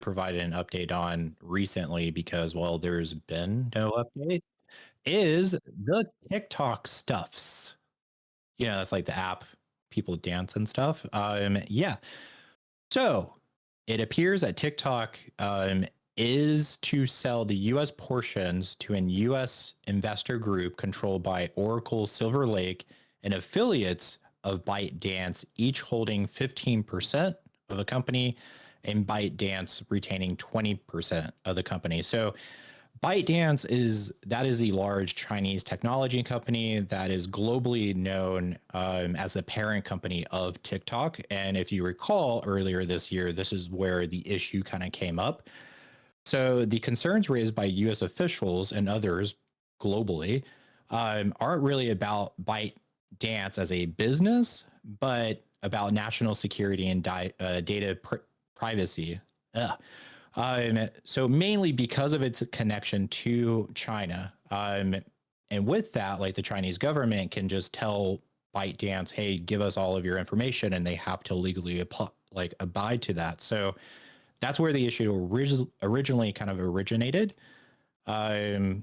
provided an update on recently because, well, there's been no update, is the TikTok stuffs. That's like the app people dance and stuff. Yeah. So it appears that TikTok is to sell the US portions to an US investor group controlled by Oracle Silver Lake and affiliates of ByteDance, each holding 15% of the company, and ByteDance retaining 20% of the company. So ByteDance is the large Chinese technology company that is globally known as the parent company of TikTok. And if you recall earlier this year, this is where the issue kind of came up. So the concerns raised by U.S. officials and others globally aren't really about ByteDance as a business, but about national security and data privacy. Ugh. So mainly because of its connection to China. And with that, like the Chinese government can just tell ByteDance, hey, give us all of your information, and they have to legally abide to that. So that's where the issue originally kind of originated. A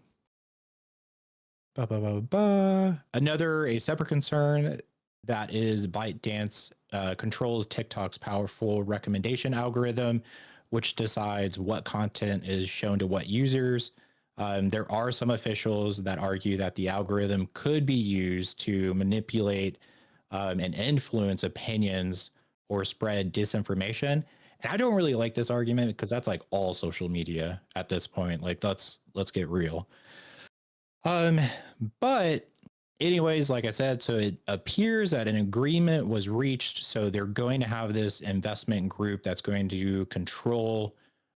separate concern that is ByteDance controls TikTok's powerful recommendation algorithm, which decides what content is shown to what users. There are some officials that argue that the algorithm could be used to manipulate and influence opinions or spread disinformation. And I don't really like this argument because that's like all social media at this point. Like, let's get real. But anyways, like I said, so it appears that an agreement was reached. So they're going to have this investment group that's going to control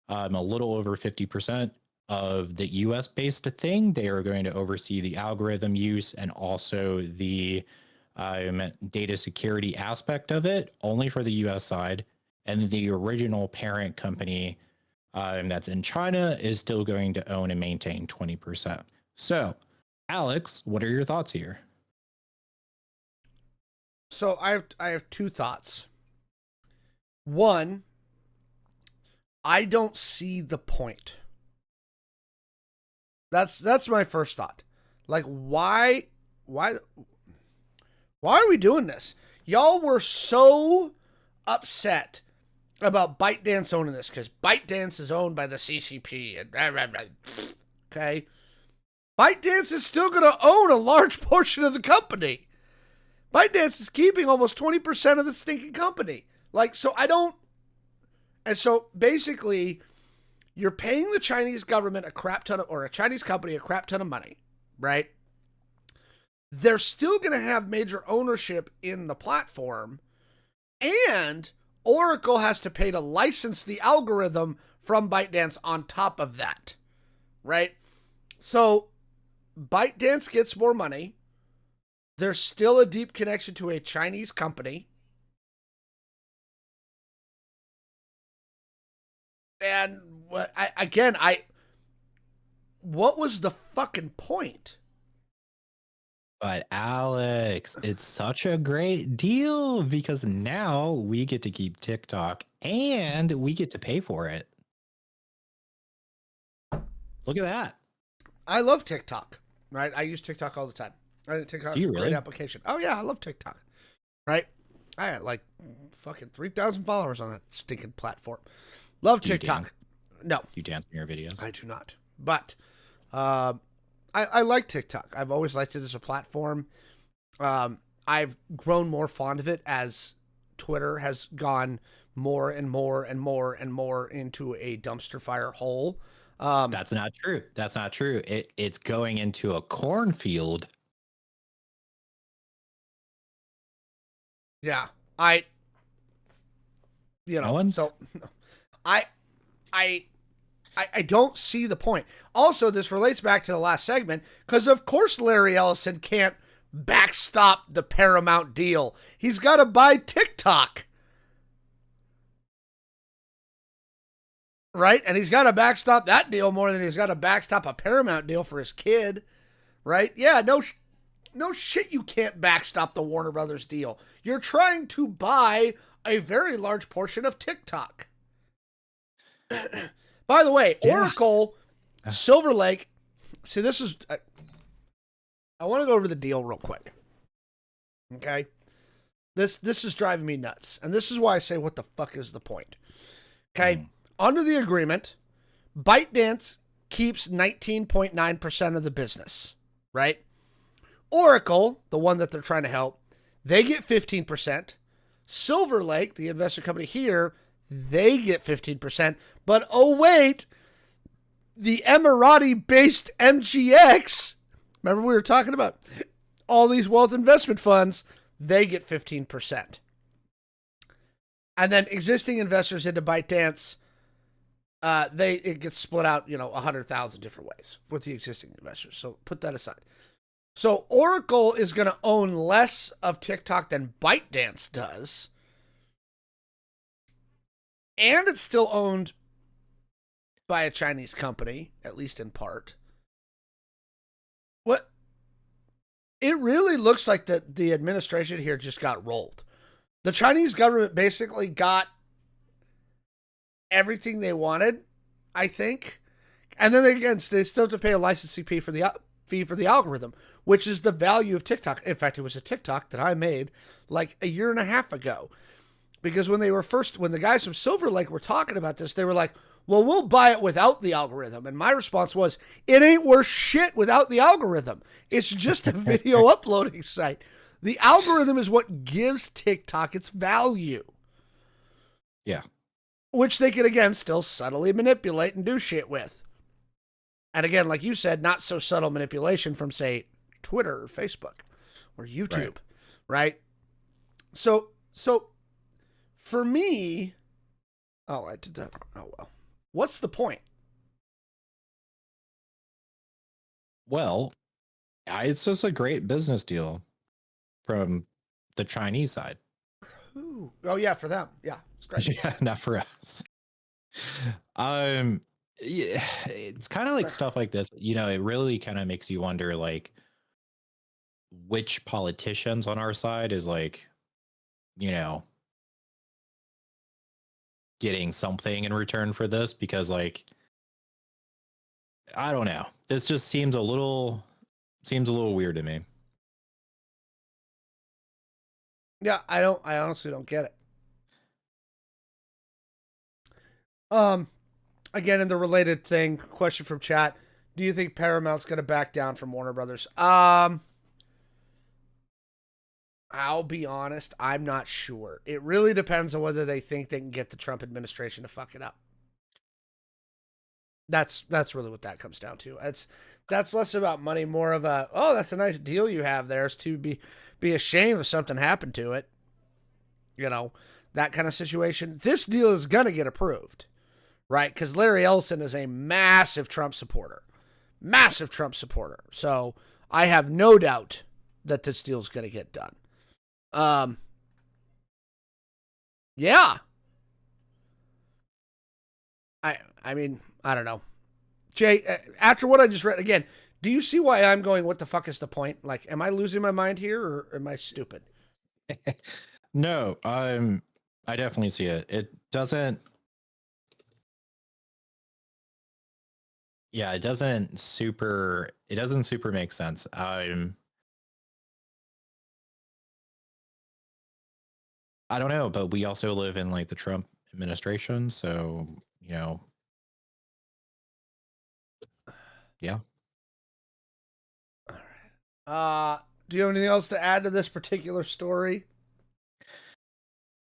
a little over 50% of the US based thing. They are going to oversee the algorithm use and also the data security aspect of it, only for the US side. And the original parent company that's in China is still going to own and maintain 20%. So, Alex, what are your thoughts here? So I have two thoughts. One, I don't see the point. That's my first thought. Like, why are we doing this? Y'all were so upset about ByteDance owning this because ByteDance is owned by the CCP and blah, blah, blah. Okay. ByteDance is still going to own a large portion of the company. ByteDance is keeping almost 20% of the stinking company. Like, so I don't. And so basically, you're paying the Chinese government a crap ton of, or a Chinese company a crap ton of money, right? They're still going to have major ownership in the platform, and Oracle has to pay to license the algorithm from ByteDance on top of that, right? So ByteDance gets more money. There's still a deep connection to a Chinese company. And what was the fucking point? But Alex, it's such a great deal because now we get to keep TikTok and we get to pay for it. Look at that. I love TikTok, right? I use TikTok all the time. I think TikTok is a great application. Oh yeah, I love TikTok, right? I had like fucking 3,000 followers on that stinking platform. Love TikTok. No. Do you dance in your videos? I do not. But I like TikTok. I've always liked it as a platform. I've grown more fond of it as Twitter has gone more and more and more and more into a dumpster fire hole. That's not true. That's not true. It's going into a cornfield. Yeah. So I don't see the point. Also, this relates back to the last segment because, of course, Larry Ellison can't backstop the Paramount deal. He's got to buy TikTok. Right? And he's got to backstop that deal more than he's got to backstop a Paramount deal for his kid. Right? Yeah, no shit, you can't backstop the Warner Brothers deal. You're trying to buy a very large portion of TikTok. By the way, Yeah. Oracle, Silver Lake. See, this is. I want to go over the deal real quick. Okay, this is driving me nuts, and this is why I say, what the fuck is the point? Okay, under the agreement, ByteDance keeps 19.9% of the business, right? Oracle, the one that they're trying to help, they get 15%. Silver Lake, the investor company here, they get 15%. But oh wait, the Emirati-based MGX, remember we were talking about all these wealth investment funds, they get 15%. And then existing investors into ByteDance, it gets split out, 100,000 different ways with the existing investors. So put that aside. So Oracle is going to own less of TikTok than ByteDance does. And it's still owned by a Chinese company, at least in part. What? It really looks like the administration here just got rolled. The Chinese government basically got everything they wanted, I think. And then again, they still have to pay a licensing fee for the algorithm, which is the value of TikTok. In fact, it was a TikTok that I made like a year and a half ago. Because when the guys from Silver Lake were talking about this, they were like, well, we'll buy it without the algorithm. And my response was, it ain't worth shit without the algorithm. It's just a video uploading site. The algorithm is what gives TikTok its value. Yeah. Which they can, again, still subtly manipulate and do shit with. And again, like you said, not so subtle manipulation from, say, Twitter or Facebook or YouTube, right? So for me, I did that. Oh, well. What's the point? Well, it's just a great business deal from the Chinese side. Ooh. Oh, yeah, for them. Yeah, it's great. Yeah, not for us. Yeah, it's kind of like stuff like this. It really kind of makes you wonder, like, which politicians on our side is like, getting something in return for this, because like, I don't know. This just seems a little weird to me. Yeah, I honestly don't get it. Again, in the related thing, question from chat: do you think Paramount's going to back down from Warner Brothers? I'll be honest, I'm not sure. It really depends on whether they think they can get the Trump administration to fuck it up. That's really what that comes down to. That's less about money, more of a, oh, that's a nice deal you have there, is to be ashamed if something happened to it. That kind of situation. This deal is going to get approved, right? Because Larry Ellison is a massive Trump supporter. Massive Trump supporter. So I have no doubt that this deal is going to get done. Yeah. I mean, I don't know. Jay, after what I just read, again, do you see why I'm going, what the fuck is the point? Like, am I losing my mind here, or am I stupid? No, I definitely see it. It doesn't super make sense. I don't know, but we also live in like the Trump administration, so yeah. All right. Do you have anything else to add to this particular story?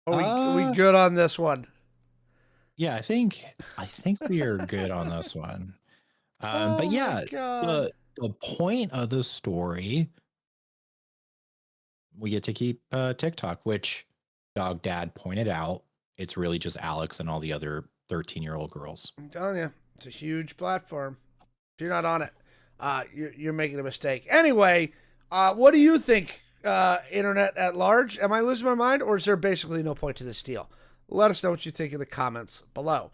Are we good on this one? Yeah, I think we are good on this one. But yeah, the point of the story, we get to keep TikTok, which Dog Dad pointed out, it's really just Alex and all the other 13-year-old girls. I'm telling you, it's a huge platform. If you're not on it, you're making a mistake. Anyway, what do you think, internet at large? Am I losing my mind, or is there basically no point to this deal? Let us know what you think in the comments below.